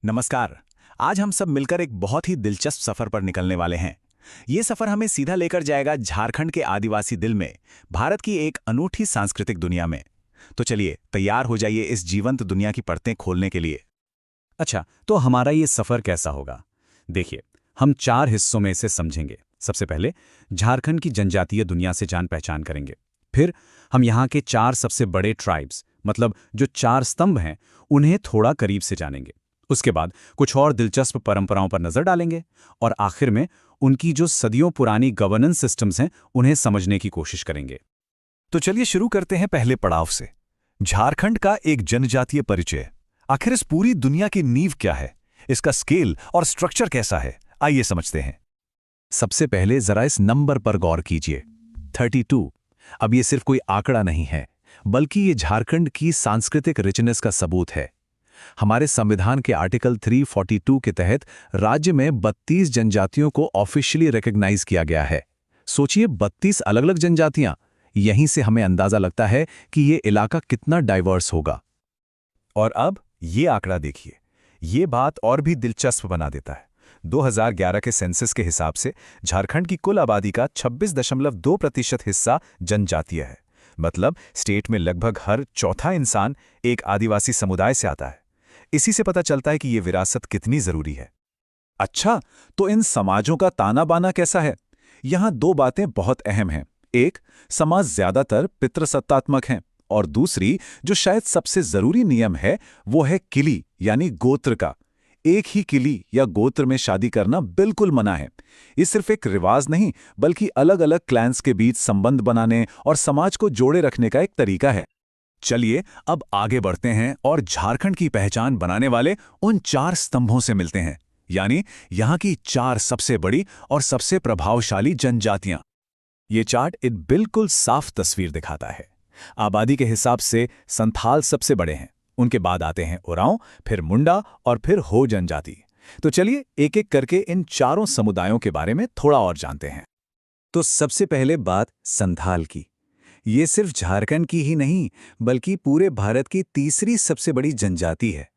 नमस्कार। आज हम सब मिलकर एक बहुत ही दिलचस्प सफर पर निकलने वाले हैं। ये सफर हमें सीधा लेकर जाएगा झारखंड के आदिवासी दिल में, भारत की एक अनूठी सांस्कृतिक दुनिया में। तो चलिए तैयार हो जाइए इस जीवंत दुनिया की परतें खोलने के लिए। अच्छा, तो हमारा ये सफ़र कैसा होगा? देखिए, हम 4 हिस्सों में इसे समझेंगे। सबसे पहले झारखंड की जनजातीय दुनिया से जान पहचान करेंगे। फिर हम यहाँ के 4 सबसे बड़े ट्राइब्स, मतलब जो 4 स्तंभ हैं, उन्हें थोड़ा करीब से जानेंगे। उसके बाद कुछ और दिलचस्प परंपराओं पर नज़र डालेंगे और आखिर में उनकी जो सदियों पुरानी गवर्नेंस सिस्टम्स हैं, उन्हें समझने की कोशिश करेंगे। तो चलिए शुरू करते हैं पहले पड़ाव से, झारखंड का एक जनजातीय परिचय। आखिर इस पूरी दुनिया की नींव क्या है, इसका स्केल और स्ट्रक्चर कैसा है, आइए समझते हैं। सबसे पहले जरा इस नंबर पर गौर कीजिए, 32। अब ये सिर्फ कोई आंकड़ा नहीं है, बल्कि ये झारखंड की सांस्कृतिक रिचनेस का सबूत है। हमारे संविधान के आर्टिकल 342 के तहत राज्य में 32 जनजातियों को ऑफिशियली रिकॉग्नाइज किया गया है। सोचिए, 32 अलग अलग जनजातियां। यहीं से हमें अंदाजा लगता है कि ये इलाका कितना डाइवर्स होगा। और अब ये आंकड़ा देखिए, ये बात और भी दिलचस्प बना देता है। 2011 के सेंसस के हिसाब से झारखंड की कुल आबादी का 26.2% हिस्सा जनजातीय है। मतलब स्टेट में लगभग हर चौथा इंसान एक आदिवासी समुदाय से आता है। इसी से पता चलता है कि ये विरासत कितनी जरूरी है। अच्छा, तो इन समाजों का ताना बाना कैसा है? यहां 2 बातें बहुत अहम हैं। एक, समाज ज्यादातर पितृसत्तात्मक हैं, और दूसरी, जो शायद सबसे जरूरी नियम है, वो है किली यानी गोत्र का। एक ही किली या गोत्र में शादी करना बिल्कुल मना है। ये सिर्फ एक रिवाज नहीं, बल्कि अलग अलग क्लैंस के बीच संबंध बनाने और समाज को जोड़े रखने का एक तरीका है। चलिए अब आगे बढ़ते हैं और झारखंड की पहचान बनाने वाले उन 4 स्तंभों से मिलते हैं, यानी यहाँ की 4 सबसे बड़ी और सबसे प्रभावशाली जनजातियां। ये चार्ट एक बिल्कुल साफ तस्वीर दिखाता है। आबादी के हिसाब से संथाल सबसे बड़े हैं, उनके बाद आते हैं उरांव, फिर मुंडा और फिर हो जनजाति। तो चलिए एक एक करके इन चारों समुदायों के बारे में थोड़ा और जानते हैं। तो सबसे पहले बात संथाल की। ये सिर्फ झारखंड की ही नहीं, बल्कि पूरे भारत की तीसरी सबसे बड़ी जनजाति है।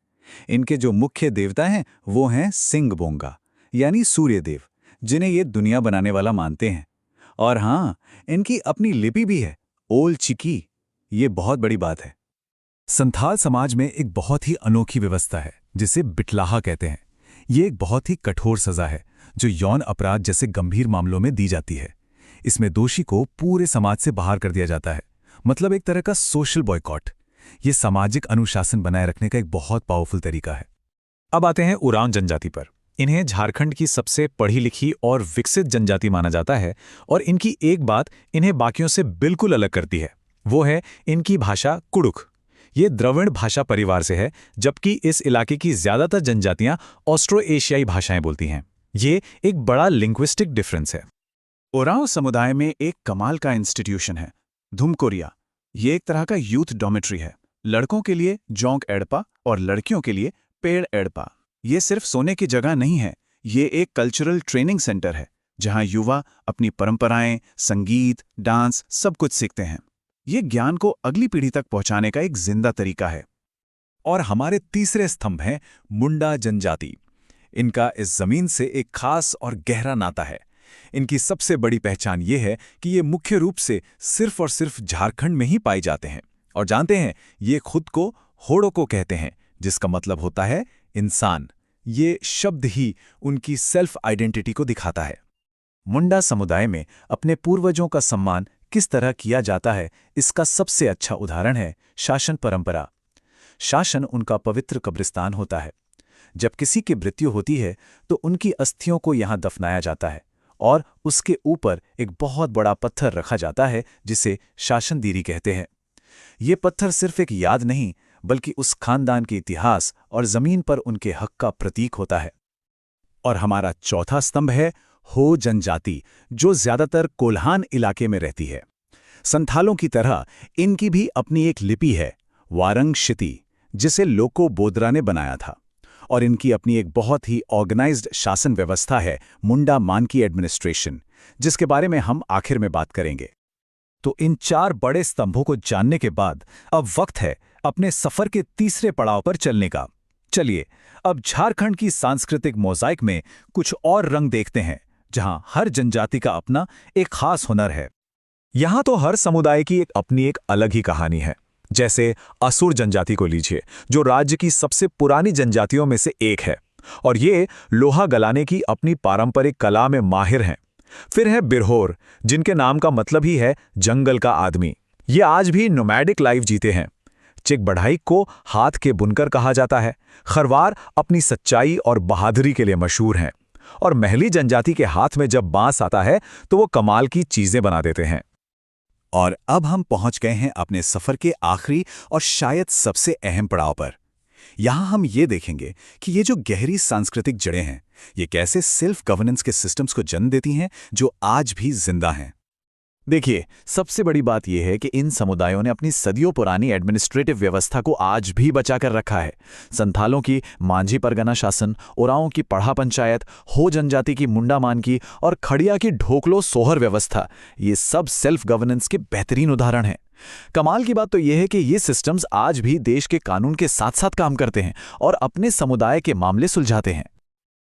इनके जो मुख्य देवता हैं वो हैं सिंगबोंगा, यानी सूर्यदेव, जिन्हें ये दुनिया बनाने वाला मानते हैं। और हाँ, इनकी अपनी लिपि भी है, ओल चिकी। ये बहुत बड़ी बात है। संथाल समाज में एक बहुत ही अनोखी व्यवस्था है, जिसे बिटलाहा कहते हैं। ये एक बहुत ही कठोर सजा है, जो यौन अपराध जैसे गंभीर मामलों में दी जाती है। इसमें दोषी को पूरे समाज से बाहर कर दिया जाता है, मतलब एक तरह का सोशल बॉयकॉट। ये सामाजिक अनुशासन बनाए रखने का एक बहुत पावरफुल तरीका है। अब आते हैं उरांव जनजाति पर। इन्हें झारखंड की सबसे पढ़ी लिखी और विकसित जनजाति माना जाता है, और इनकी एक बात इन्हें बाकियों से बिल्कुल अलग करती है, वो है इनकी भाषा कुड़ुख। ये द्रविड़ भाषा परिवार से है, जबकि इस इलाके की ज्यादातर जनजातियां ऑस्ट्रो एशियाई भाषाएं बोलती हैं। ये एक बड़ा लिंग्विस्टिक डिफरेंस है। ओरांव समुदाय में एक कमाल का इंस्टीट्यूशन है, धुमकोरिया। ये एक तरह का यूथ डॉर्मेट्री है। लड़कों के लिए जोंक एड़पा और लड़कियों के लिए पेड़ एड़पा। ये सिर्फ सोने की जगह नहीं है, ये एक कल्चरल ट्रेनिंग सेंटर है, जहां युवा अपनी परंपराएं, संगीत, डांस सब कुछ सीखते हैं। ये ज्ञान को अगली पीढ़ी तक पहुंचाने का एक जिंदा तरीका है। और हमारे तीसरे स्तंभ हैं मुंडा जनजाति। इनका इस जमीन से एक खास और गहरा नाता है। इनकी सबसे बड़ी पहचान ये है कि ये मुख्य रूप से सिर्फ और सिर्फ झारखंड में ही पाए जाते हैं। और जानते हैं, ये खुद को होड़ोको कहते हैं, जिसका मतलब होता है इंसान। ये शब्द ही उनकी सेल्फ आइडेंटिटी को दिखाता है। मुंडा समुदाय में अपने पूर्वजों का सम्मान किस तरह किया जाता है, इसका सबसे अच्छा उदाहरण है शासन परंपरा। शासन उनका पवित्र कब्रिस्तान होता है। जब किसी की मृत्यु होती है तो उनकी अस्थियों को यहां दफनाया जाता है, और उसके ऊपर एक बहुत बड़ा पत्थर रखा जाता है, जिसे शासन दीरी कहते हैं। ये पत्थर सिर्फ एक याद नहीं, बल्कि उस खानदान के इतिहास और जमीन पर उनके हक का प्रतीक होता है। और हमारा चौथा स्तंभ है हो जनजाति, जो ज्यादातर कोल्हान इलाके में रहती है। संथालों की तरह इनकी भी अपनी एक लिपि है, वारंग शिति, जिसे लोको बोदरा ने बनाया था। और इनकी अपनी एक बहुत ही ऑर्गेनाइज्ड शासन व्यवस्था है, मुंडा मानकी एडमिनिस्ट्रेशन, जिसके बारे में हम आखिर में बात करेंगे। तो इन 4 बड़े स्तंभों को जानने के बाद अब वक्त है अपने सफर के तीसरे पड़ाव पर चलने का, चलिए अब झारखंड की सांस्कृतिक मोज़ाइक में कुछ और रंग देखते हैं, जहां हर जनजाति का अपना एक खास हुनर है। यहां तो हर समुदाय की अपनी एक अलग ही कहानी है। जैसे असुर जनजाति को लीजिए, जो राज्य की सबसे पुरानी जनजातियों में से एक है, और ये लोहा गलाने की अपनी पारंपरिक कला में माहिर हैं। फिर है बिरहोर, जिनके नाम का मतलब ही है जंगल का आदमी। ये आज भी नोमैडिक लाइफ जीते हैं। चिकबढ़ाई को हाथ के बुनकर कहा जाता है। खरवार अपनी सच्चाई और बहादुरी के लिए मशहूर हैं। और महली जनजाति के हाथ में जब बांस आता है तो वो कमाल की चीजें बना देते हैं। और अब हम पहुंच गए हैं अपने सफर के आखिरी और शायद सबसे अहम पड़ाव पर। यहां हम ये देखेंगे कि ये जो गहरी सांस्कृतिक जड़ें हैं, ये कैसे सेल्फ गवर्नेंस के सिस्टम्स को जन्म देती हैं जो आज भी जिंदा हैं। देखिए, सबसे बड़ी बात यह है कि इन समुदायों ने अपनी सदियों पुरानी एडमिनिस्ट्रेटिव व्यवस्था को आज भी बचा कर रखा है। संथालों की मांझी परगना शासन, ओराओं की पढ़ा पंचायत, हो जनजाति की मुंडा मान की और खड़िया की ढोकलो सोहर व्यवस्था, ये सब सेल्फ गवर्नेंस के बेहतरीन उदाहरण हैं। कमाल की बात तो यह है कि ये सिस्टम्स आज भी देश के कानून के साथ साथ काम करते हैं और अपने समुदाय के मामले सुलझाते हैं।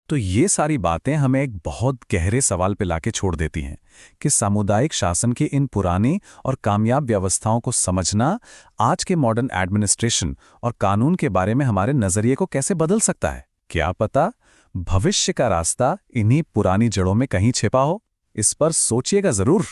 तो ये सारी बातें हमें एक बहुत गहरे सवाल पे लाके छोड़ देती हैं कि सामुदायिक शासन की इन पुरानी और कामयाब व्यवस्थाओं को समझना आज के मॉडर्न एडमिनिस्ट्रेशन और कानून के बारे में हमारे नजरिए को कैसे बदल सकता है। क्या पता भविष्य का रास्ता इन्हीं पुरानी जड़ों में कहीं छिपा हो। इस पर सोचिएगा जरूर।